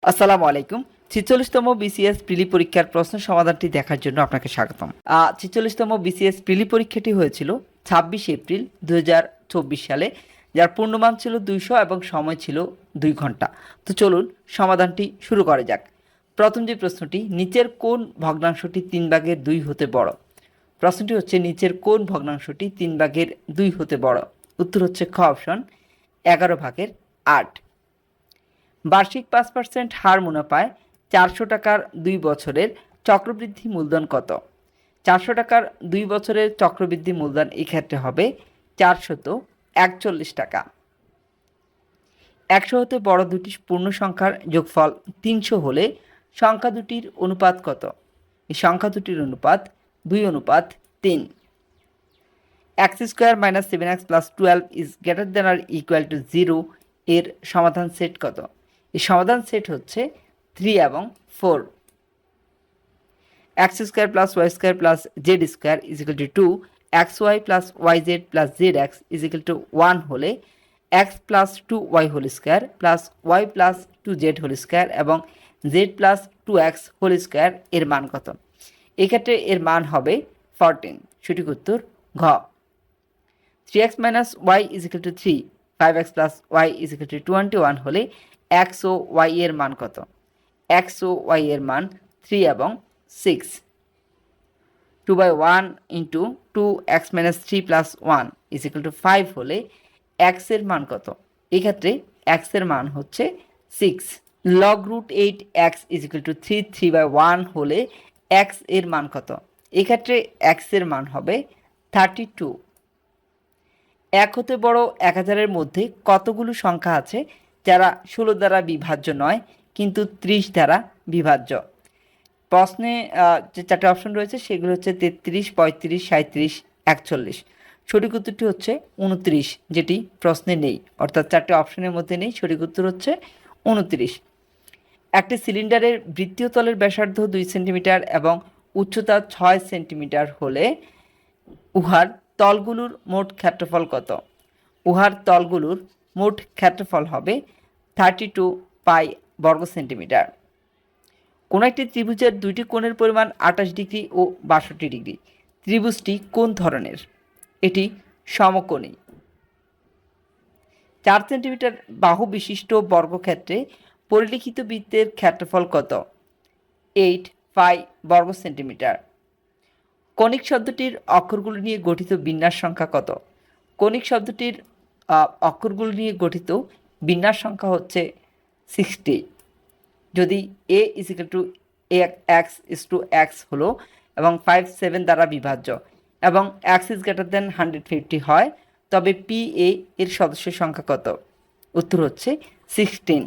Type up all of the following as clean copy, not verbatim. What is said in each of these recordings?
আসসালামু আলাইকুম। ৪৬তম বিসিএস প্রিলি পরীক্ষার প্রশ্ন সমাধানটি দেখার জন্য আপনাকে স্বাগতম। ৪৬তম বিসিএস প্রিলি পরীক্ষাটি হয়েছিল ২৬ এপ্রিল ২০২৪ সালে, যার পূর্ণমান ছিল ২০০ এবং সময় ছিল ২ ঘন্টা। তো চলুন সমাধানটি শুরু করা যাক। প্রথম যে প্রশ্নটি, নিচের কোন ভগ্নাংশটি ৩ ভাগের ২ হতে বড়? প্রশ্নটি হচ্ছে নিচের কোন ভগ্নাংশটি ৩ ভাগের ২ হতে বড়? উত্তর হচ্ছে খ অপশন ১১ ভাগের ৮। বার্ষিক ৫% হার মুনাফায় ৪০০ টাকার ২ বছরের চক্রবৃদ্ধি মূলধন কত? ৪০০ টাকার ২ বছরের চক্রবৃদ্ধি মূলধন এক্ষেত্রে হবে ৪৪১ টাকা। ১০০ হতে বড় দুটি পূর্ণ সংখ্যার যোগফল ৩০০ হলে সংখ্যা দুটির অনুপাত কত? এই সংখ্যা দুটির অনুপাত 2:3। x² - 7x + 12 is greater than or equal to 0 এর সমাধান সেট কত? এই সমাধান সেট হচ্ছে 3 এবং 4। x² + y² + z² is equal to 2, xy + yz + zx is equal to 1 হলে x + 2y whole square plus y + 2z whole square এবং z + 2x whole square এর মান কত? এক্ষেত্রে এর মান হবে 14। সঠিক উত্তর ঘ। 3x - y is equal two 3, 5x + y is equal two 21 হলে x ও y এর মান কত? x ও y এর মান 3 এবং 6। 2/1 × 2x - 3 + 1 ইজ ইকুয়াল টু 5 হলে x এর মান কত? এক্ষেত্রে x এর মান হচ্ছে 6। log √8x is equal two 3/1 হলে x এর মান কত? এক্ষেত্রে x এর মান হবে 32। ১ হতে বড় ১০০০-এর মধ্যে কতগুলো সংখ্যা আছে যারা ১৬ দ্বারা বিভাজ্য নয় কিন্তু ৩০ দ্বারা বিভাজ্য? প্রশ্নে যে ৪টি অপশন রয়েছে সেগুলো হচ্ছে ৩৩, ৩৫, ৩৭, ৪১। সঠিক উত্তরটি হচ্ছে ২৯, যেটি প্রশ্নে নেই, অর্থাৎ ৪টি অপশনের মধ্যে নেই। সঠিক উত্তর হচ্ছে ২৯। একটি সিলিন্ডারের বৃত্তীয় তলের ব্যাসার্ধ ২ সেন্টিমিটার এবং উচ্চতা ৬ সেন্টিমিটার হলে উহার তলগুলোর মোট ক্ষেত্রফল কত? উহার তলগুলোর মোট ক্ষেত্রফল হবে 32 পাই বর্গ সেন্টিমিটার। কোনো একটি ত্রিভুজের দুইটি কোণের পরিমাণ ২৮ ডিগ্রি ও ৬২ ডিগ্রি। ত্রিভুজটি কোন ধরনের? এটি সমকোণী। ৪ সেন্টিমিটার বাহু বিশিষ্ট বর্গক্ষেত্রে পরিলিখিত বৃত্তের ক্ষেত্রফল কত? 8 পাই বর্গ সেন্টিমিটার। কণিক শব্দটির অক্ষরগুলো নিয়ে গঠিত বিন্যাস সংখ্যা কত? কণিক শব্দটির অক্ষরগুলো নিয়ে গঠিত বিন্যাস সংখ্যা হচ্ছে 60। যদি a is equal to x is to x হলো এবং 5, 7 দ্বারা বিভাজ্য এবং x ইজ গ্রেটার দ্যান 150 হয়, তবে pa এর সদস্য সংখ্যা কত? উত্তর হচ্ছে 16।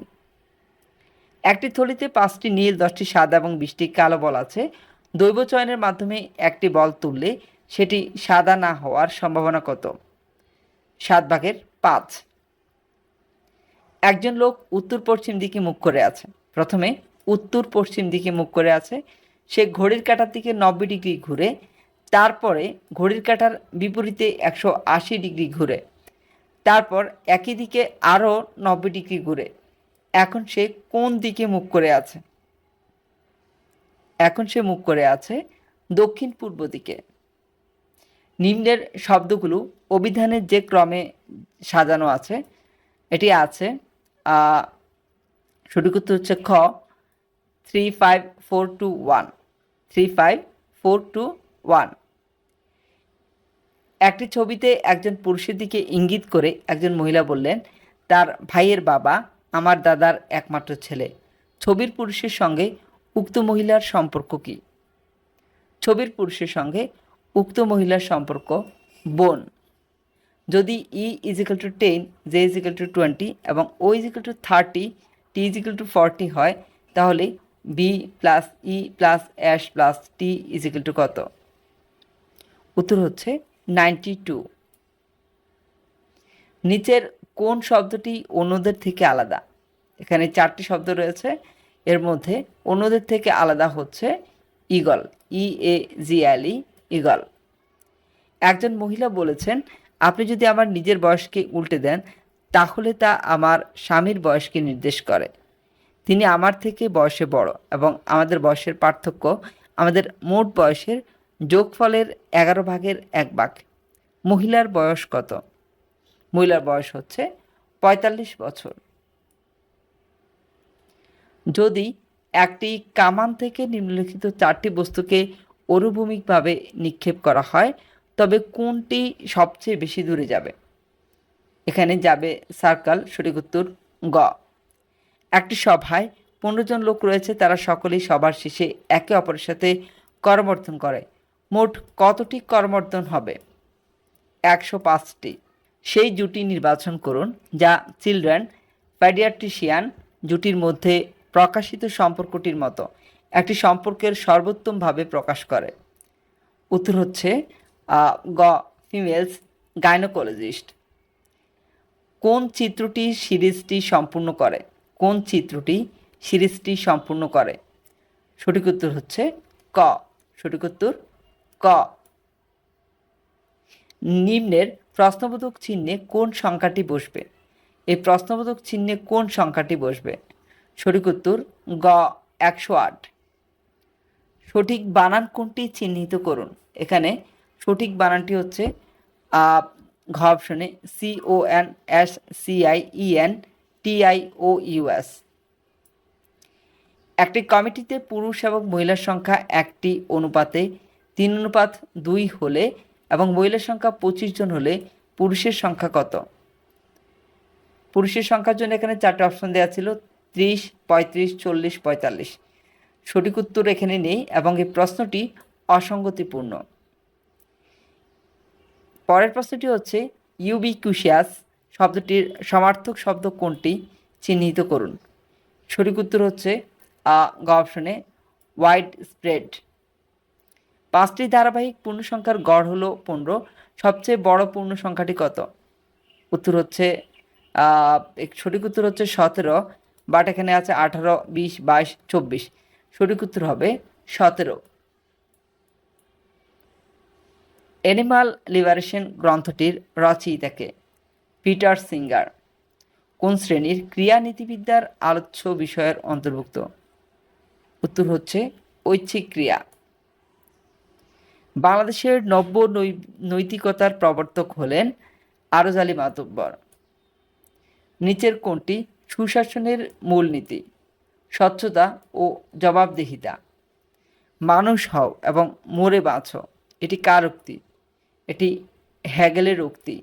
একটি থলিতে 5টি নীল, 10টি সাদা এবং 20টি কালো বল আছে। দৈব চয়নের মাধ্যমে একটি বল তুললে সেটি সাদা না হওয়ার সম্ভাবনা কত? 7/5। একজন লোক উত্তর পশ্চিম দিকে মুখ করে আছে। প্রথমে উত্তর পশ্চিম দিকে মুখ করে আছে। সে ঘড়ির কাঁটার দিকে 90 ডিগ্রি ঘুরে, তারপরে ঘড়ির কাঁটার বিপরীতে 180 ডিগ্রি ঘুরে, তারপর একই দিকে আরও 90 ডিগ্রি ঘুরে। এখন সে কোন দিকে মুখ করে আছে? এখন সে মুখ করে আছে দক্ষিণ পূর্ব দিকে। নিম্নের শব্দগুলো অভিধানের যে ক্রমে সাজানো আছে এটি আছে, সঠিক উত্তর হচ্ছে খ 35421। 35421। একটি ছবিতে একজন পুরুষের দিকে ইঙ্গিত করে একজন মহিলা বললেন, তার ভাইয়ের বাবা আমার দাদার একমাত্র ছেলে। ছবির পুরুষের সঙ্গে উক্ত মহিলার সম্পর্ক কী? ছবির পুরুষের সঙ্গে উক্ত মহিলার সম্পর্ক বোন। যদি e is equal two 10, j is equal two 20 এবং o is equal two 30, t is equal two 40 হয়, তাহলে b plus e plus s plus t is equal two কত? উত্তর হচ্ছে 92। নিচের কোন শব্দটি অন্যদের থেকে আলাদা? এখানে 4টি শব্দ রয়েছে, এর মধ্যে অন্যদের থেকে আলাদা হচ্ছে ঈগল, EAGLE, ঈগল। একজন মহিলা বলেছেন, আপনি যদি আমার নিজের বয়সকে উল্টে দেন তাহলে তা আমার স্বামীর বয়সকে নির্দেশ করে। তিনি আমার থেকে বয়সে বড় এবং আমাদের বয়সের পার্থক্য আমাদের মোট বয়সের যোগফলের 11/1 মহিলার বয়স কত? মহিলার বয়স হচ্ছে 45 বছর। যদি একটি কামান থেকে নিম্নলিখিত 4টি বস্তুকে অনুভূমিকভাবে নিক্ষেপ করা হয় তবে কোনটি সবচেয়ে বেশি দূরে যাবে? এখানে যাবে সার্কেল। সঠিক উত্তর গ। একটি সভায় 15 জন লোক রয়েছে, তারা সকলেই সবার শেষে একে অপরের সাথে করমর্দন করে। মোট কতটি করমর্দন হবে? 105টি। সেই জুটি নির্বাচন করুন যা চিলড্রেন প্যাডিয়াট্রিশিয়ান জুটির মধ্যে প্রকাশিত সম্পর্কটির মতো একটি সম্পর্কের সর্বোত্তমভাবে প্রকাশ করে। উত্তর হচ্ছে গ, ফিমেলস গাইনোকোলজিস্ট। কোন চিত্রটি সিরিজটি সম্পূর্ণ করে? কোন চিত্রটি সিরিজটি সম্পূর্ণ করে? সঠিক উত্তর হচ্ছে ক। সঠিক উত্তর ক। নিম্নের প্রশ্নবোধক চিহ্নে কোন সংখ্যাটি বসবে? এই প্রশ্নবোধক চিহ্নে কোন সংখ্যাটি বসবে? সঠিক উত্তর গ, 108। সঠিক বানান কোনটি চিহ্নিত করুন? এখানে সঠিক বানানটি হচ্ছে ঘ অপশনে CONSCIENTIOUS। একটি কমিটিতে পুরুষ এবং মহিলার সংখ্যা 1:3:2 হলে এবং মহিলার সংখ্যা 25 জন হলে পুরুষের সংখ্যা কত? পুরুষের সংখ্যার জন্য এখানে 4টে অপশন দেওয়া ছিল, 30, 35, 40, 45। সঠিক উত্তর এখানে নেই এবং এই প্রশ্নটি অসঙ্গতিপূর্ণ। পরের প্রশ্নটি হচ্ছে ইউবিকুইশাস শব্দটির সমার্থক শব্দ কোনটি? চিহ্নিত করুন। সঠিক উত্তর হচ্ছে গ অপশনে ওয়াইড স্প্রেড। 5টি ধারাবাহিক পূর্ণ সংখ্যার গড় হলো 15। সবচেয়ে বড় পূর্ণ সংখ্যাটি কত? উত্তর হচ্ছে সঠিক উত্তর হচ্ছে 17, বাট এখানে আছে 18, 20, 22, 24। সঠিক উত্তর হবে 17। অ্যানিমাল লিবারেশন গ্রন্থটির রচয়িতাকে? Peter singer. কোন শ্রেণীর ক্রিয়ানীতিবিদ্যার আলোচ্য বিষয়ের অন্তর্ভুক্ত? উত্তর হচ্ছে ঐচ্ছিক ক্রিয়া। বাংলাদেশের নব্য নৈতিকতার প্রবর্তক হলেন আরজ-আলী মাতব্বর। নিচের কোনটি সুশাসনের মূলনীতি? স্বচ্ছতা ও জবাবদিহিতা। মানুষ হও এবং মরে বাঁচো, এটি কার উক্তি? এটি হেগেলের উক্তি।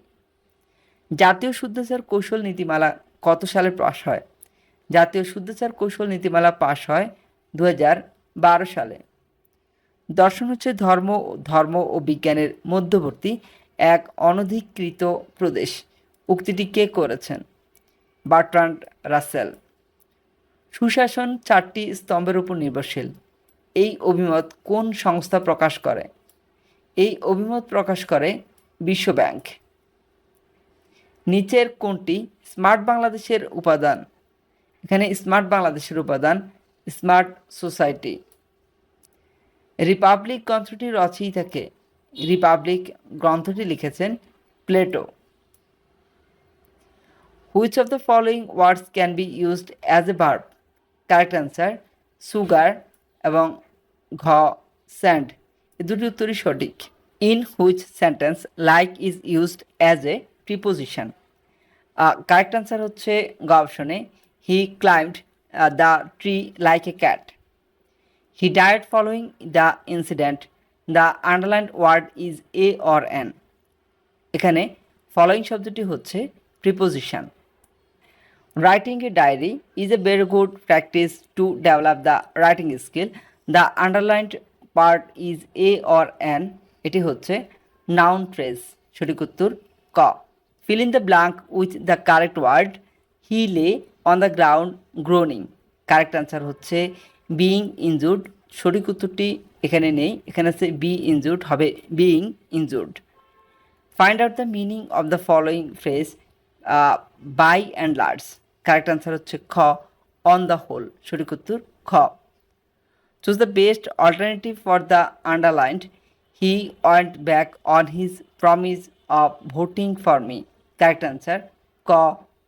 জাতীয় শুদ্ধাচার কৌশল নীতিমালা কত সালে পাস হয়? জাতীয় শুদ্ধাচার কৌশল নীতিমালা পাস হয় 2012 সালে। দর্শন হচ্ছে ধর্ম ও বিজ্ঞানের মধ্যবর্তী এক অনধিকৃত প্রদেশ। উক্তিটি কে করেছেন? বার্ট্রান্ড রাসেল। সুশাসন 4টি স্তম্ভের উপর নির্ভরশীল। এই অভিমত কোন সংস্থা প্রকাশ করে? এই অভিমত প্রকাশ করে বিশ্ব ব্যাংক। নিচের কোনটি স্মার্ট বাংলাদেশের উপাদান? এখানে স্মার্ট বাংলাদেশের উপাদান স্মার্ট সোসাইটি। রিপাবলিক গ্রন্থটির রচয়িতাকে? রিপাবলিক গ্রন্থটি লিখেছেন Plato. Which of the following words can be used as a verb? Correct answer sugar এবং ঘ স্যান্ড। এই দুটি উত্তরই সঠিক। In which sentence like is used as a preposition? Correct answer হচ্ছে গ অপশনে he climbed the tree like a cat. He died following the incident. The underlined word is a or an. এখানে following শব্দটি হচ্ছে preposition. Writing a diary is a very good practice to develop the writing skill. The underlined part is a or an. এটি হচ্ছে noun phrase. সঠিক উত্তর ক। Fill in the blank with the correct word. He lay on the ground groaning. Correct answer হচ্ছে being injured. সঠিক উত্তরটি এখানে নেই, এখানে আছে বি ইনজুর্ড, হবে being injured. Find out the meaning of the following phrase by and large. Correct answer হচ্ছে খ, অন দ্য হোল। সঠিক উত্তর খ। Choose the best alternative for the underlined. He went back on his promise of voting for me. Correct answer ক,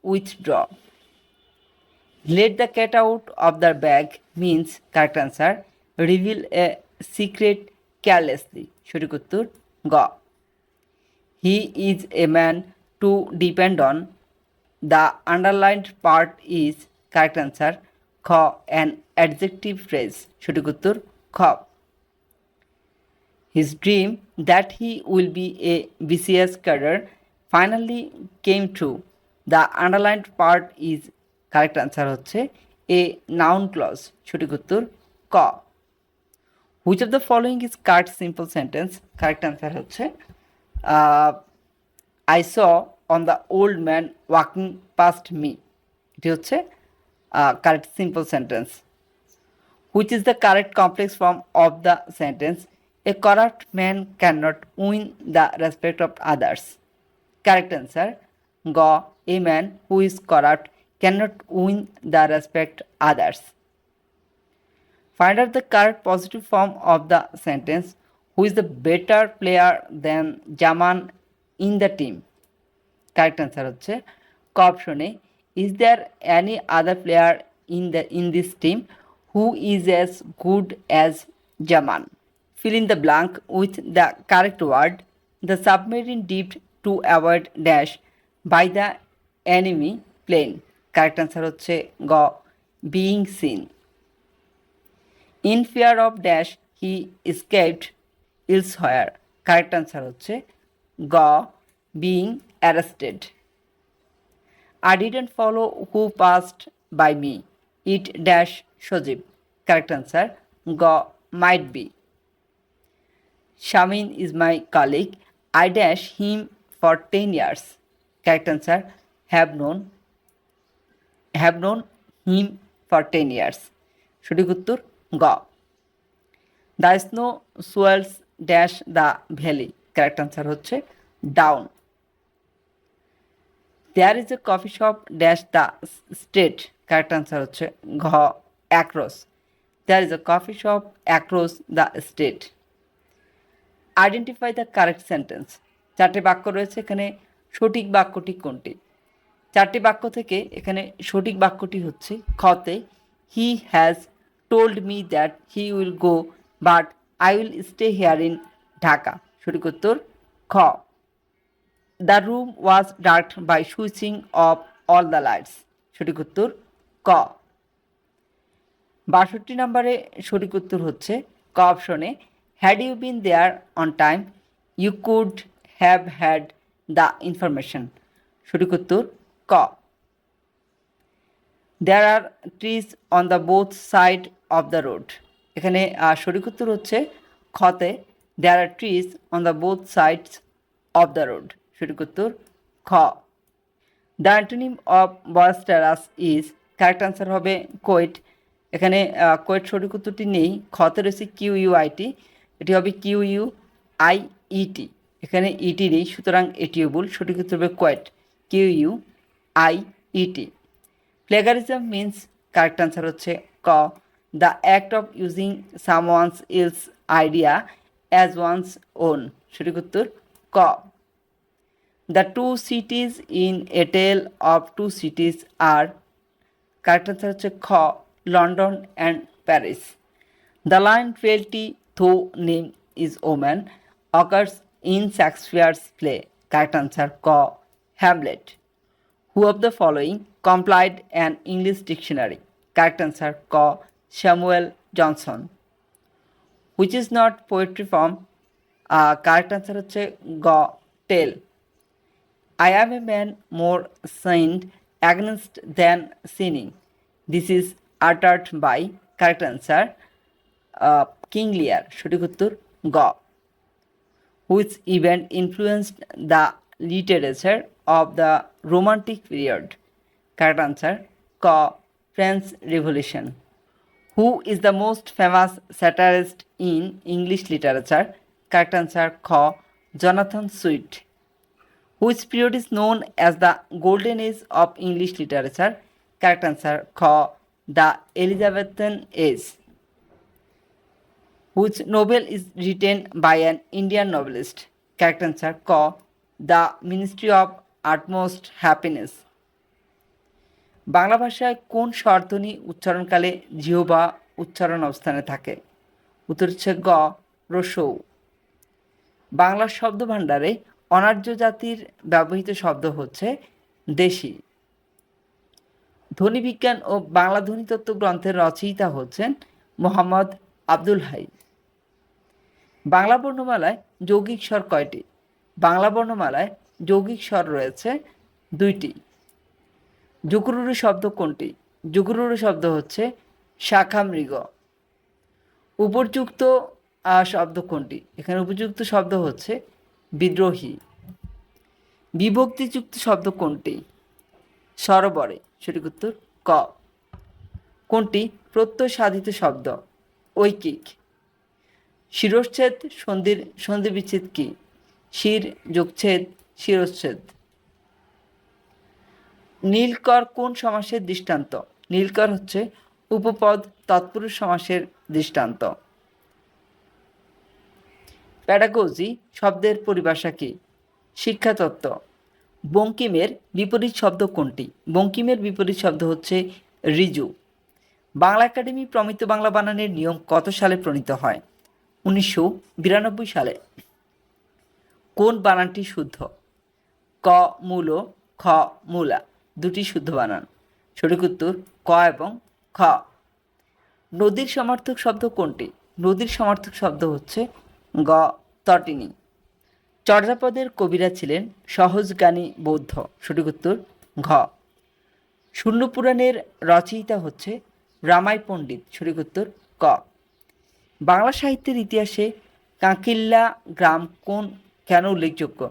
withdraw. Let the cat out of the bag means correct answer. Reveal a secret carelessly. সঠিক উত্তর গ. He is a man to depend on. The underlined part is correct answer. খ. An adjective phrase. সঠিক উত্তর খ. His dream that he will be a BCS cadre finally came true. The underlined part is correct answer হচ্ছে a noun clause. সঠিক উত্তর ক. Which of the following is correct simple sentence? Correct answer হচ্ছে I saw on the old man walking past me. এটি হচ্ছে correct simple sentence. Which is the correct complex form of the sentence? A corrupt man cannot win the respect of others. Correct answer. Go. A man who is corrupt cannot win the respect others. Find out the correct positive form of the sentence. Who is the better player than Jaman in the team? Correct answer হচ্ছে ক অপশনে is there any other player in this team who is as good as Jaman? Fill in the blank with the correct word. The submarine dipped to avoid dash by the enemy plane. Correct answer হচ্ছে গ being seen. In fear of dash he escaped elsewhere. Correct answer হচ্ছে গ being arrested. I didn't follow who passed by me. It dash Shojib. Correct answer G. Might be. Shamin is my colleague. I dash him for 10 years. Correct answer have known him for 10 years. সঠিক উত্তর গ. The snow swells dash the valley. Correct answer হচ্ছে down. There is a coffee shop dash the street. Correct answer হচ্ছে ঘ across. There is a coffee shop across the street. Identify the correct sentence. চারটি বাক্য রয়েছে, এখানে সঠিক বাক্যটি কোনটি? চারটি বাক্য থেকে এখানে সঠিক বাক্যটি হচ্ছে খতে he has told me that he will go but I will stay here in Dhaka. সঠিক উত্তর খ. The room was dark by switching off all the lights. সঠিক উত্তর ক. ৬২ নম্বরে সঠিক উত্তর হচ্ছে ক অপশনে had you been there on time you could have had the information. সঠিক উত্তর ক. There are trees on the both side of the road. এখানে সঠিক উত্তর হচ্ছে খতে there are trees on the both sides of the road. সঠিক উত্তর খ. The antonym of boisterous is. Correct answer হবে কোয়েট. এখানে কোয়েট সঠিক উত্তরটি নেই, খতে রয়েছে কিউ ইউ আইটি, এটি হবে কিউ ইউ আই ইটি, এখানে ইটি নেই, সুতরাং এটিও ভুল. সঠিক উত্তর হবে quiet, Q U I E T. Plagiarism means correct answer হচ্ছে ক the act of using someone's else idea as one's own. সঠিক উত্তর ক. The two cities in a tale of two cities are. Correct answer হচ্ছে খ London and Paris. The line frailty thy name is woman occurs in Shakespeare's play. Correct answer ক Hamlet. Who of the following compiled an English dictionary? Correct answer ক Samuel Johnson. Which is not poetry form? Correct answer হচ্ছে গ tale. I am a man more sinned against than sinning. This is uttered by. Correct answer King Lear. সঠিক উত্তর গ. Which event influenced the literature of the Romantic period? Correct answer ক French Revolution. Who is the most famous satirist in English literature? Correct answer খ Jonathan Swift. Which period is known as the golden age of English literature? Correct answer খ the Elizabethan age. Which novel is written by an Indian novelist? Correct answer ক The Ministry of Utmost Happiness. Bangla ভাষায় কোন স্বরধ্বনি উচ্চারণকালে জিহ্বা উচ্চারণ অবস্থানে থাকে? উত্তর হচ্ছে গ রসৌ। বাংলা শব্দ ভাণ্ডারে অনার্য জাতির ব্যবহৃত শব্দ হচ্ছে দেশি। ধ্বনিবিজ্ঞান ও বাংলা ধ্বনিতত্ত্ব গ্রন্থের রচয়িতা হচ্ছেন মোহাম্মদ আব্দুল হাই। বাংলা বর্ণমালায় যৌগিক স্বর কয়টি? বাংলা বর্ণমালায় যৌগিক স্বর রয়েছে 2টি। যুগরুরু শব্দ কোনটি? যুগরুরু শব্দ হচ্ছে শাখা মৃগ। উপযুক্ত শব্দ কোনটি? এখানে উপযুক্ত শব্দ হচ্ছে বিদ্রোহী। বিভক্তিযুক্ত শব্দ কোনটি? সরোবরে। সঠিক উত্তর ক। কোনটি প্রত্যয় সাধিত শব্দ? ঐকিক। শিরশ্ছেদ সন্ধি বিচ্ছেদ কি? শির যোগচ্ছেদ শিরশ্ছেদ। নীলকর কোন সমাসের দৃষ্টান্ত? নীলকর হচ্ছে উপপদ তৎপুরুষ সমাসের দৃষ্টান্ত। প্যাডাগজি শব্দের পরিভাষা কি? শিক্ষাতত্ত্ব। বঙ্কিমের বিপরীত শব্দ কোনটি? বঙ্কিমের বিপরীত শব্দ হচ্ছে ঋজু। বাংলা একাডেমি প্রমিত বাংলা বানানের নিয়ম কত সালে প্রণীত হয়? 1992 সালে। কোন বানানটি শুদ্ধ? ক মূল, খ মূলা, দুটি শুদ্ধ বানান। সঠিক উত্তর ক এবং খ। নদীর সমার্থক শব্দ কোনটি? নদীর সমার্থক শব্দ হচ্ছে গ তটিনী। চর্যাপদের কবিরা ছিলেন সহজজ্ঞানী বৌদ্ধ। সঠিক উত্তর ঘ। শূন্য পুরাণের রচয়িতা হচ্ছে রামাই পণ্ডিত। সঠিক উত্তর ক। বাংলা সাহিত্যের ইতিহাসে কাঁকিল্লা গ্রাম কেন উল্লেখযোগ্য?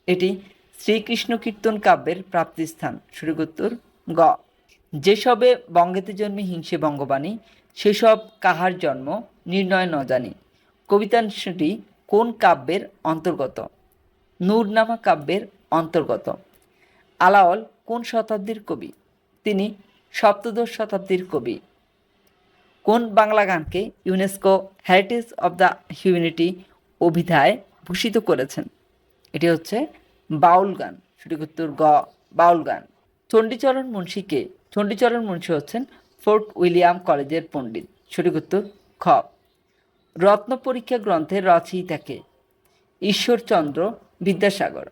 এটি শ্রীকৃষ্ণ কীর্তন কাব্যের প্রাপ্তিস্থান। সঠিক উত্তর গ। যেসবে বঙ্গেতে জন্মে হিংসে বঙ্গবাণী, সেসব কাহার জন্ম নির্ণয় ন জানি। কবিতাংশটি কোন কাব্যের অন্তর্গত? নূরনামা কাব্যের অন্তর্গত। আলাওল কোন শতাব্দীর কবি? তিনি সপ্তদশ শতাব্দীর কবি। কোন বাংলা গানকে UNESCO heritage of the humanity অভিধায় ভূষিত করেছেন? এটি হচ্ছে বাউল গান। সঠিক উত্তর গ বাউল গান। চণ্ডীচরণ মুন্সীকে? চণ্ডীচরণ মুন্সী হচ্ছেন ফোর্ট উইলিয়াম কলেজের পণ্ডিত। সঠিক উত্তর খ। রত্ন পরীক্ষা গ্রন্থের রচয়িতাকে? ঈশ্বরচন্দ্র বিদ্যাসাগর।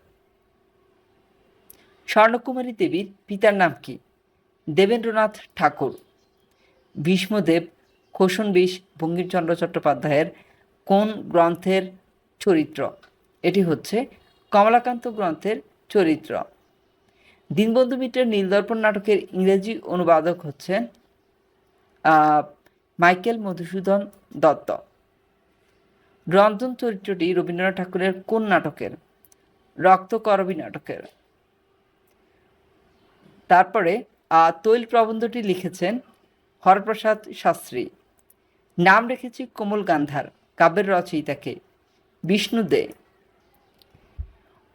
স্বর্ণকুমারী দেবীর পিতার নাম কি? দেবেন্দ্রনাথ ঠাকুর। ভীষ্মদেব খোসনবিশ বঙ্কিমচন্দ্র চট্টোপাধ্যায়ের কোন গ্রন্থের চরিত্র? এটি হচ্ছে কমলাকান্ত গ্রন্থের চরিত্র। দীনবন্ধু মিত্রের নীলদর্পণ নাটকের ইংরেজি অনুবাদক হচ্ছেন মাইকেল মধুসূদন দত্ত। রন্ধন চরিত্রটি রবীন্দ্রনাথ ঠাকুরের কোন নাটকের? রক্তকরবী নাটকের। তারপরে তৈল প্রবন্ধটি লিখেছেন হরপ্রসাদ শাস্ত্রী। নাম রেখেছি কোমল গান্ধার কাব্যের রচয়িতাকে? বিষ্ণু দে।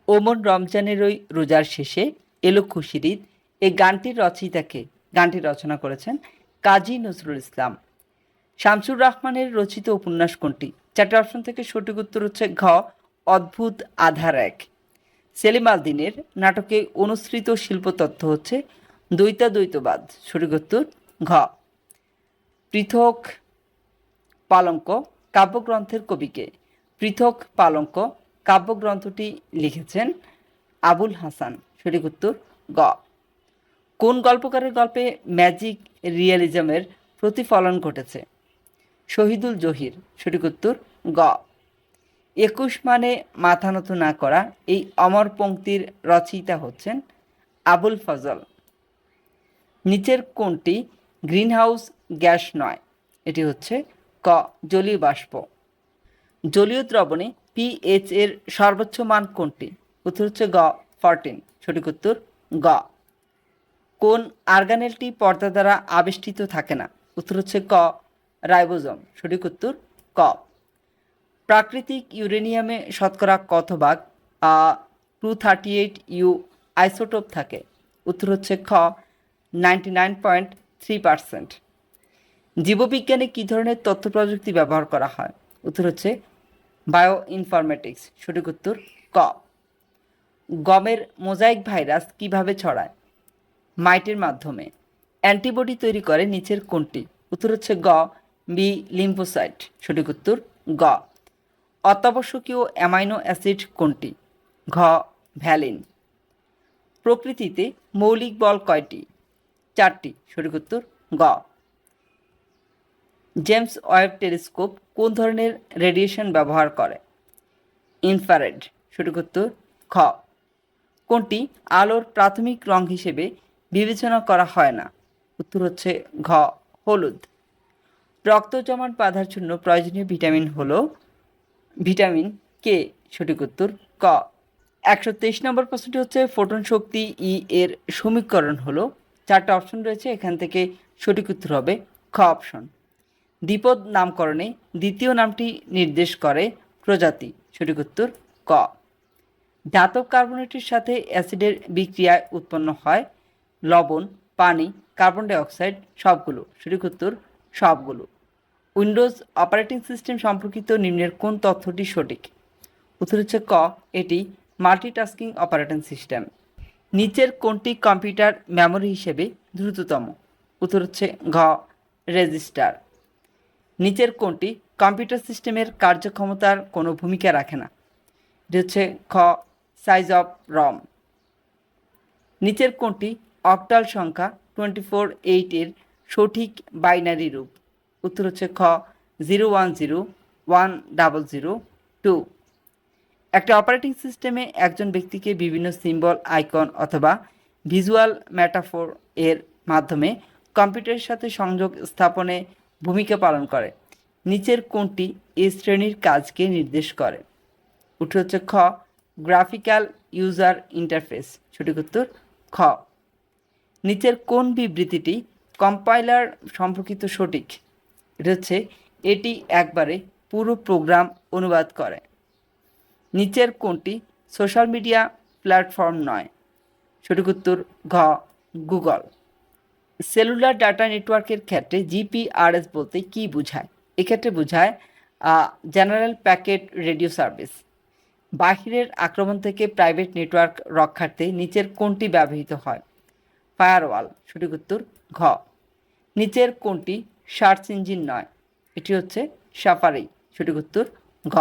ওমন রমজানের ওই রোজার শেষে এলো খুশির ঈদ, এই গানটির রচয়িতাকে? গানটি রচনা করেছেন কাজী নজরুল ইসলাম। শামসুর রহমানের রচিত উপন্যাস কোনটি? 4টে অপশন থেকে সঠিক উত্তর হচ্ছে ঘ অদ্ভুত আধার এক। সেলিম আল দীনের নাটকে অনুসৃত শিল্পতত্ত্ব হচ্ছে দ্বৈতাদ্বৈতবাদ। সঠিক উত্তর ঘ। পৃথক পালঙ্ক কাব্যগ্রন্থের কবিকে? পৃথক পালঙ্ক কাব্যগ্রন্থটি লিখেছেন আবুল হাসান। সঠিক উত্তর গ। কোন গল্পকারের গল্পে ম্যাজিক রিয়েলিজমের প্রতিফলন ঘটেছে? শহীদুল জহির। সঠিক উত্তর গ। 21 মানে মাথা নত না করা, এই অমর পংক্তির রচয়িতা হচ্ছেন আবুল ফজল। নিচের কোনটি গ্রিনহাউস গ্যাস নয়? এটি হচ্ছে ক জলীয় বাষ্প। জলীয় দ্রবণে পিএইচ এর সর্বোচ্চ মান কোনটি? উত্তর হচ্ছে গ 14। সঠিক উত্তর গ। কোন অর্গানেলটি পর্দা দ্বারা আবেষ্টিত থাকে না? উত্তর হচ্ছে ক রাইবোজোম। সঠিক উত্তর ক। প্রাকৃতিক ইউরেনিয়ামে শতকরা কত ভাগ 238 আইসোটোপ থাকে? উত্তর হচ্ছে খ 99.3%। জীববিজ্ঞানে কী ধরনের তথ্য প্রযুক্তি ব্যবহার করা হয়? উত্তর হচ্ছে বায়ো ইনফরমেটিক্স। সঠিক উত্তর ক। গমের মোজাইক ভাইরাস কিভাবে ছড়ায়? মাইটের মাধ্যমে। অ্যান্টিবডি তৈরি করে নিচের কোনটি? উত্তর হচ্ছে গ বি লিম্ফোসাইট। সঠিক উত্তর গ। অত্যাবশ্যকীয় অ্যামাইনো অ্যাসিড কোনটি? ঘ ভ্যালিন। প্রকৃতিতে মৌলিক বল কয়টি? 4টি। সঠিক উত্তর গ। জেমস ওয়েব টেলিস্কোপ কোন ধরনের রেডিয়েশন ব্যবহার করে? ইনফ্রারেড। সঠিক উত্তর খ। কোনটি আলোর প্রাথমিক রং হিসেবে বিবেচনা করা হয় না? উত্তর হচ্ছে ঘ হলুদ। রক্ত জমাট বাঁধার জন্য প্রয়োজনীয় ভিটামিন হল ভিটামিন কে। সঠিক উত্তর ক। 123 নম্বর প্রশ্নটি হচ্ছে ফোটন শক্তি ই এর সমীকরণ হলো। 4টা অপশন রয়েছে, এখান থেকে সঠিক উত্তর হবে খ অপশন। দ্বিপদ নামকরণে দ্বিতীয় নামটি নির্দেশ করে প্রজাতি। সঠিক উত্তর ক। ধাতব কার্বনেটের সাথে অ্যাসিডের বিক্রিয়ায় উৎপন্ন হয় লবণ, পানি, কার্বন ডাইঅক্সাইড সবগুলো। সঠিক উত্তর সবগুলো। উইন্ডোজ অপারেটিং সিস্টেম সম্পর্কিত নিম্নের কোন তথ্যটি সঠিক? উত্তর হচ্ছে ক এটি মাল্টিটাস্কিং অপারেটিং সিস্টেম। নিচের কোনটি কম্পিউটার মেমোরি হিসেবে দ্রুততম? উত্তর হচ্ছে ঘ রেজিস্টার। নিচের কোনটি কম্পিউটার সিস্টেমের কার্যক্ষমতার কোনো ভূমিকা রাখে না? এটি হচ্ছে খ সাইজ অফ রম। নিচের কোনটি অক্টাল সংখ্যা 24/8 এর সঠিক বাইনারি রূপ? উত্তর হচ্ছে খ 0101002। একটা অপারেটিং সিস্টেমে একজন ব্যক্তিকে বিভিন্ন সিম্বল, আইকন অথবা ভিজুয়াল মেটাফোর এর মাধ্যমে কম্পিউটারের সাথে সংযোগ স্থাপনে ভূমিকা পালন করে। নিচের কোনটি এই শ্রেণীর কাজকে নির্দেশ করে? উত্তর হচ্ছে খ গ্রাফিক্যাল ইউজার ইন্টারফেস। সঠিক উত্তর খ। নিচের কোন বিবৃতিটি কম্পাইলার সম্পর্কিত সঠিক? এটা হচ্ছে এটি একবারে পুরো প্রোগ্রাম অনুবাদ করে। নিচের কোনটি সোশ্যাল মিডিয়া প্ল্যাটফর্ম নয়? সঠিক উত্তর ঘ গুগল। সেলুলার ডাটা নেটওয়ার্কের ক্ষেত্রে জিপিআরএস বলতে কি বোঝায়? এক্ষেত্রে বোঝায় জেনারেল প্যাকেট রেডিও সার্ভিস। বাহিরের আক্রমণ থেকে প্রাইভেট নেটওয়ার্ক রক্ষার্থে নিচের কোনটি ব্যবহৃত হয়? ফায়ারওয়াল। সঠিক উত্তর ঘ। নিচের কোনটি সার্চ ইঞ্জিন নয়? এটি হচ্ছে সাফারি। সঠিক উত্তর ঘ।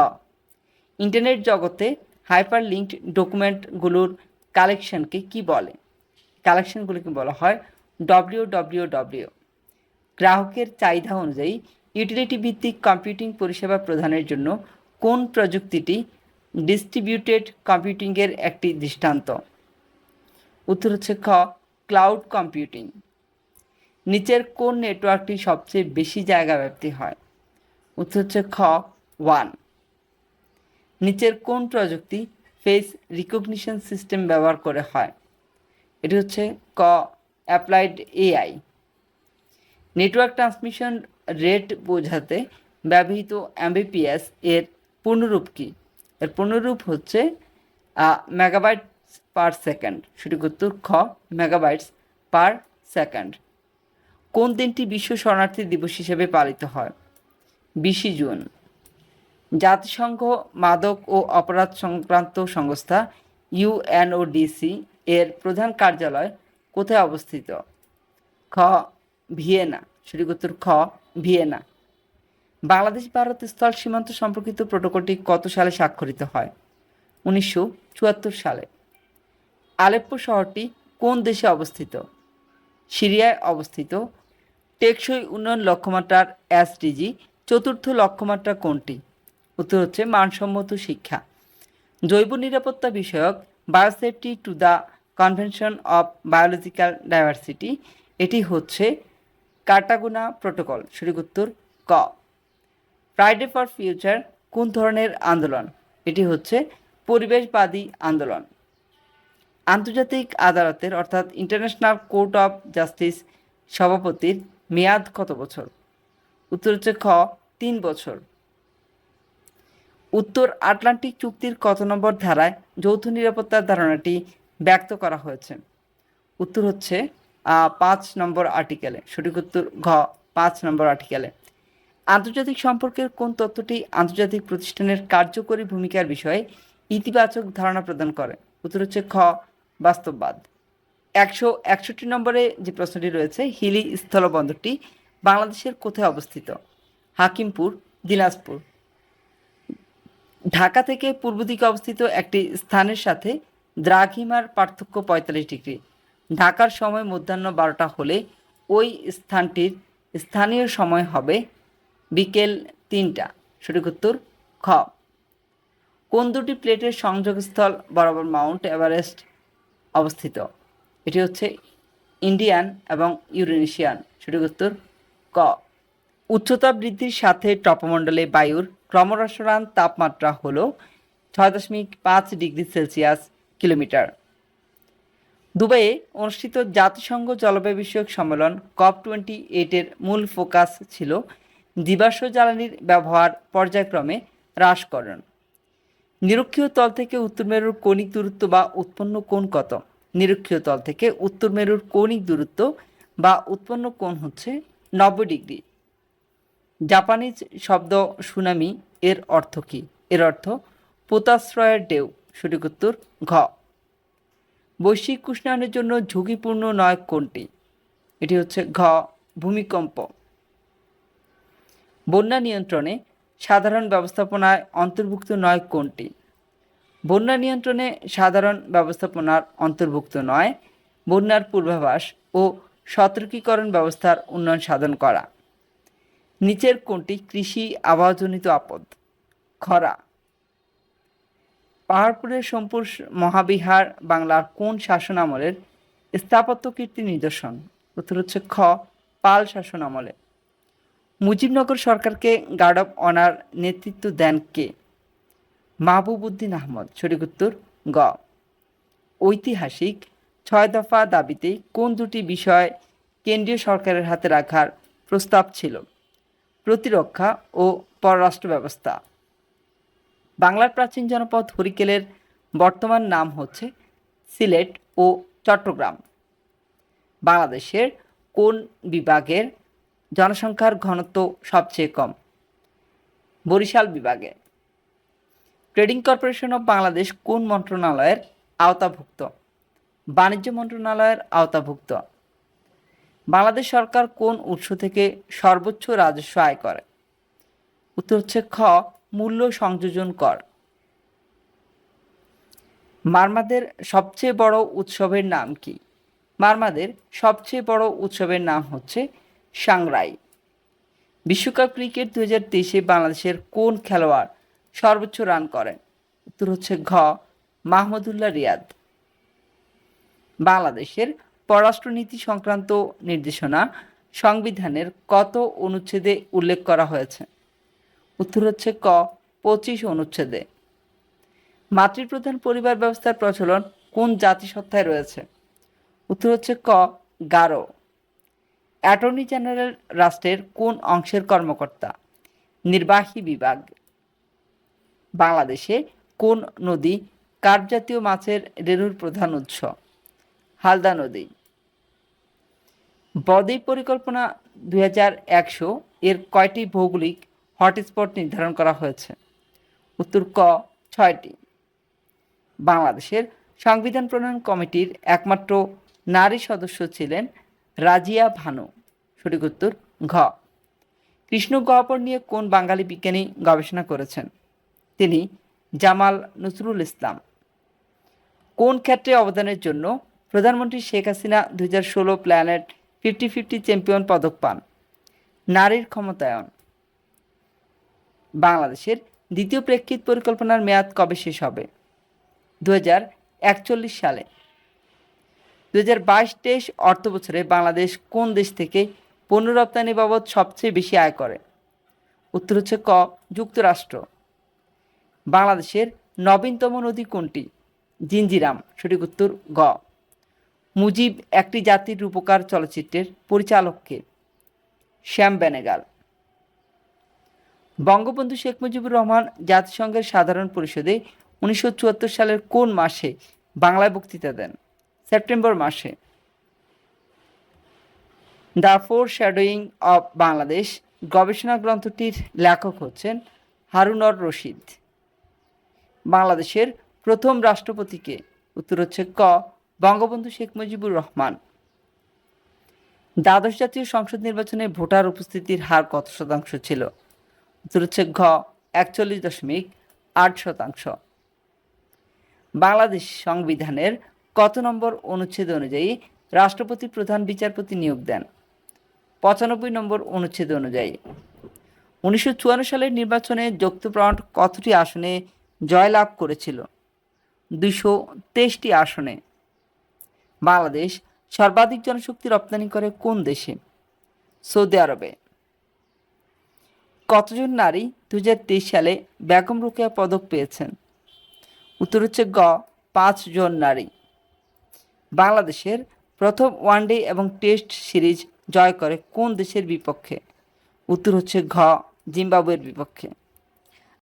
ইন্টারনেট জগতে হাইপার লিঙ্কড ডকুমেন্টগুলোর কালেকশনকে কি বলে? কালেকশনগুলোকে বলা হয় ডব্লিউডব্লিউডব্লিউ। গ্রাহকের চাহিদা অনুযায়ী ইউটিলিটি ভিত্তিক কম্পিউটিং পরিষেবা প্রদানের জন্য কোন প্রযুক্তিটি ডিস্ট্রিবিউটেড কম্পিউটিংয়ের একটি দৃষ্টান্ত? উত্তর হচ্ছে খ ক্লাউড কম্পিউটিং। নিচের কোন নেটওয়ার্কটি সবচেয়ে বেশি জায়গা ব্যাপ্তি হয়? উত্তর হচ্ছে খ 1। নিচের কোন প্রযুক্তি ফেস রিকগনিশন সিস্টেম ব্যবহার করে হয়? এটি হচ্ছে ক applied AI. Network transmission rate বোঝাতে ব্যবহৃত এমবিপিএস এর পূর্ণরূপ কি? এর পূর্ণরূপ হচ্ছে মেগাবাইটস পার সেকেন্ড। সঠিক উত্তর খ মেগাবাইটস পার সেকেন্ড। কোন দিনটি বিশ্ব শরণার্থী দিবস হিসেবে পালিত হয়? 20 জুন। জাতিসংঘ মাদক ও অপরাধ সংক্রান্ত সংস্থা ইউএনওডিসি এর প্রধান কার্যালয় কোথায় অবস্থিত? খ ভিয়েনা। সঠিক উত্তর খ ভিয়েনা। বাংলাদেশ ভারত স্থল সীমান্ত সম্পর্কিত প্রোটোকলটি কত সালে স্বাক্ষরিত হয়? 1974 সালে। আলেপ্পো শহরটি কোন দেশে অবস্থিত? সিরিয়ায় অবস্থিত। টেকসই উন্নয়ন লক্ষ্যমাত্রার এসডিজি চতুর্থ লক্ষ্যমাত্রা কোনটি? উত্তর হচ্ছে মানসম্মত শিক্ষা। জৈব নিরাপত্তা বিষয়ক biosafety to the convention of biological diversity এটি হচ্ছে কার্টাগোনা প্রোটোকল। সঠিক উত্তর ক। ফ্রাইডে ফর ফিউচার কোন ধরনের আন্দোলন? এটি হচ্ছে পরিবেশবাদী আন্দোলন। আন্তর্জাতিক আদালতের অর্থাৎ ইন্টারন্যাশনাল কোর্ট অফ জাস্টিস সভাপতির মেয়াদ কত বছর? উত্তর হচ্ছে খ 3 বছর। উত্তর আটলান্টিক চুক্তির কত নম্বর ধারায় যৌথ নিরাপত্তার ধারণাটি ব্যক্ত করা হয়েছে? উত্তর হচ্ছে 5 নম্বর আর্টিকেলে। সঠিক উত্তর ঘ 5 নম্বর আর্টিকেলে। আন্তর্জাতিক সম্পর্কের কোন তত্ত্বটি আন্তর্জাতিক প্রতিষ্ঠানের কার্যকরী ভূমিকার বিষয়ে ইতিবাচক ধারণা প্রদান করে? উত্তর হচ্ছে খ বাস্তববাদ। 161 নম্বরে যে প্রশ্নটি রয়েছে, হিলি স্থলবন্দরটি বাংলাদেশের কোথায় অবস্থিত? হাকিমপুর, দিনাজপুর। ঢাকা থেকে পূর্ব দিকে অবস্থিত একটি স্থানের সাথে দ্রাঘিমার পার্থক্য 45 ডিগ্রি। ঢাকার সময় মধ্যাহ্ন 12টা হলে ওই স্থানটির স্থানীয় সময় হবে বিকেল 3টা। সঠিক উত্তর খ। কোন দুটি প্লেটের সংযোগস্থল বরাবর মাউন্ট এভারেস্ট অবস্থিত? এটি হচ্ছে ইন্ডিয়ান এবং ইউরেশিয়ান। সঠিক উত্তর ক। উচ্চতা বৃদ্ধির সাথে ট্রপোমণ্ডলে বায়ুর ক্রমহ্রাসমান তাপমাত্রা হল 6.5 ডিগ্রি সেলসিয়াস কিলোমিটার। দুবাইয়ে অনুষ্ঠিত জাতিসংঘ জলবায়ু বিষয়ক সম্মেলন COP28-এর মূল ফোকাস ছিল জীবাশ্ম জ্বালানির ব্যবহার পর্যায়ক্রমে হ্রাসকরণ। নিরক্ষীয় তল থেকে উত্তর মেরুর কৌণিক দূরত্ব বা উৎপন্ন কোণ কত? নিরক্ষীয় তল থেকে উত্তর মেরুর কৌণিক দূরত্ব বা উৎপন্ন কোণ হচ্ছে 90 ডিগ্রি। জাপানিজ শব্দ সুনামি এর অর্থ কী? এর অর্থ পোতাশ্রয়ের ঢেউ। সঠিক উত্তর ঘ। বৈশ্বিক উষ্ণায়নের জন্য ঝুঁকিপূর্ণ নয় কোনটি? এটি হচ্ছে ঘ, ভূমিকম্প। বন্যা নিয়ন্ত্রণে সাধারণ ব্যবস্থাপনায় অন্তর্ভুক্ত নয় কোনটি? বন্যা নিয়ন্ত্রণে সাধারণ ব্যবস্থাপনার অন্তর্ভুক্ত নয় বন্যার পূর্বাভাস ও সতর্কীকরণ ব্যবস্থার উন্নয়ন সাধন করা। নিচের কোনটি কৃষি আবহাওয়াজনিত আপদ? খরা। পাহাড়পুরের সোমপুর মহাবিহার বাংলার কোন শাসন আমলের স্থাপত্য কীর্তির নিদর্শন? উত্তর হচ্ছে খ, পাল শাসন আমলে। মুজিবনগর সরকারকে গার্ড অব অনার নেতৃত্ব দেন কে? মাহবুব উদ্দিন আহমদ। সঠিক উত্তর গ। ঐতিহাসিক 6 দফা দাবিতে কোন দুটি বিষয় কেন্দ্রীয় সরকারের হাতে রাখার প্রস্তাব ছিল? প্রতিরক্ষা ও পররাষ্ট্র ব্যবস্থা। বাংলার প্রাচীন জনপদ হরিকেলের বর্তমান নাম হচ্ছে সিলেট ও চট্টগ্রাম। বাংলাদেশের কোন বিভাগের জনসংখ্যার ঘনত্ব সবচেয়ে কম? বরিশাল বিভাগে। ট্রেডিং কর্পোরেশন অফ বাংলাদেশ কোন মন্ত্রণালয়ের আওতাভুক্ত? বাণিজ্য মন্ত্রণালয়ের আওতাভুক্ত। বাংলাদেশ সরকার কোন উৎস থেকে সর্বোচ্চ রাজস্ব আয় করে? উত্তর হচ্ছে খ, মূল্য সংযোজন কর। মারমাদের সবচেয়ে বড় উৎসবের নাম কি? মারমাদের সবচেয়ে বড় উৎসবের নাম হচ্ছে সাংরাই। বিশ্বকাপ ক্রিকেট 2023-এ বাংলাদেশের কোন খেলোয়াড় সর্বোচ্চ রান করেন? উত্তর হচ্ছে ঘ, মাহমুদুল্লাহ রিয়াদ। বাংলাদেশের পররাষ্ট্রনীতি সংক্রান্ত নির্দেশনা সংবিধানের কত অনুচ্ছেদে উল্লেখ করা হয়েছে? উত্তর হচ্ছে ক, 25 অনুচ্ছেদে। মাতৃপ্রধান পরিবার ব্যবস্থার প্রচলন কোন জাতিসত্তায় রয়েছে? উত্তর হচ্ছে ক, গারো। অ্যাটর্নি জেনারেল রাষ্ট্রের কোন অংশের কর্মকর্তা? নির্বাহী বিভাগ। বাংলাদেশে কোন নদী কার্প জাতীয় মাছের রেণুর প্রধান উৎস? হালদা নদী। বদ্বীপ পরিকল্পনা 2100 এর কয়টি ভৌগোলিক হটস্পট নির্ধারণ করা হয়েছে? উত্তর ক, 6টি। বাংলাদেশের সংবিধান প্রণয়ন কমিটির একমাত্র নারী সদস্য ছিলেন রাজিয়া ভানু। সঠিক উত্তর ঘ। কৃষ্ণ গহ্বর নিয়ে কোন বাঙালি বিজ্ঞানী গবেষণা করেছেন? তিনি জামাল নজরুল ইসলাম। কোন ক্ষেত্রে অবদানের জন্য প্রধানমন্ত্রী শেখ হাসিনা 2016 প্ল্যানেট 50-50 চ্যাম্পিয়ন পদক পান? নারীর ক্ষমতায়ন। বাংলাদেশের দ্বিতীয় প্রেক্ষিত পরিকল্পনার মেয়াদ কবে শেষ হবে? 2041 সালে। 2022-23 অর্থ বছরে বাংলাদেশ কোন দেশ থেকে পণ্য রপ্তানি বাবদ সবচেয়ে বেশি আয় করে? উত্তর হচ্ছে ক, যুক্তরাষ্ট্র। বাংলাদেশের নবীনতম নদী কোনটি? জিঞ্জিরাম। সঠিক উত্তর গ। মুজিব একটি জাতির রূপকার চলচ্চিত্রের পরিচালককে? শ্যাম বেনেগাল। বঙ্গবন্ধু শেখ মুজিবুর রহমান জাতিসংঘের সাধারণ পরিষদে 1974 সালের কোন মাসে বাংলায় বক্তৃতা দেন? সেপ্টেম্বর মাসে। দ্য ফোরশ্যাডোয়িং অব বাংলাদেশ গবেষণা গ্রন্থটির লেখক হচ্ছেন হারুন-অর রশিদ। বাংলাদেশের প্রথম রাষ্ট্রপতিকে? উত্তর হচ্ছে ক, বঙ্গবন্ধু শেখ মুজিবুর রহমান। দ্বাদশ জাতীয় সংসদ নির্বাচনে ভোটার উপস্থিতির হার কত শতাংশ ছিল? উত্তর হচ্ছে ঘ 41.8%। বাংলাদেশ সংবিধানের কত নম্বর অনুচ্ছেদ অনুযায়ী রাষ্ট্রপতি প্রধান বিচারপতি নিয়োগ দেন? 95 নম্বর অনুচ্ছেদ অনুযায়ী। 1954 সালের নির্বাচনে যুক্তফ্রন্ট কতটি আসনে জয়লাভ করেছিল? 223টি আসনে। বাংলাদেশ সর্বাধিক জনশক্তি রপ্তানি করে কোন দেশে? সৌদি আরবে। কতজন নারী 2023 সালে বেগম রোকেয়া পদক পেয়েছেন? উত্তর হচ্ছে গ 5 জন নারী। বাংলাদেশের প্রথম ওয়ানডে এবং টেস্ট সিরিজ জয় করে কোন দেশের বিপক্ষে? উত্তর হচ্ছে ঘ জিম্বাবুয়ের বিপক্ষে।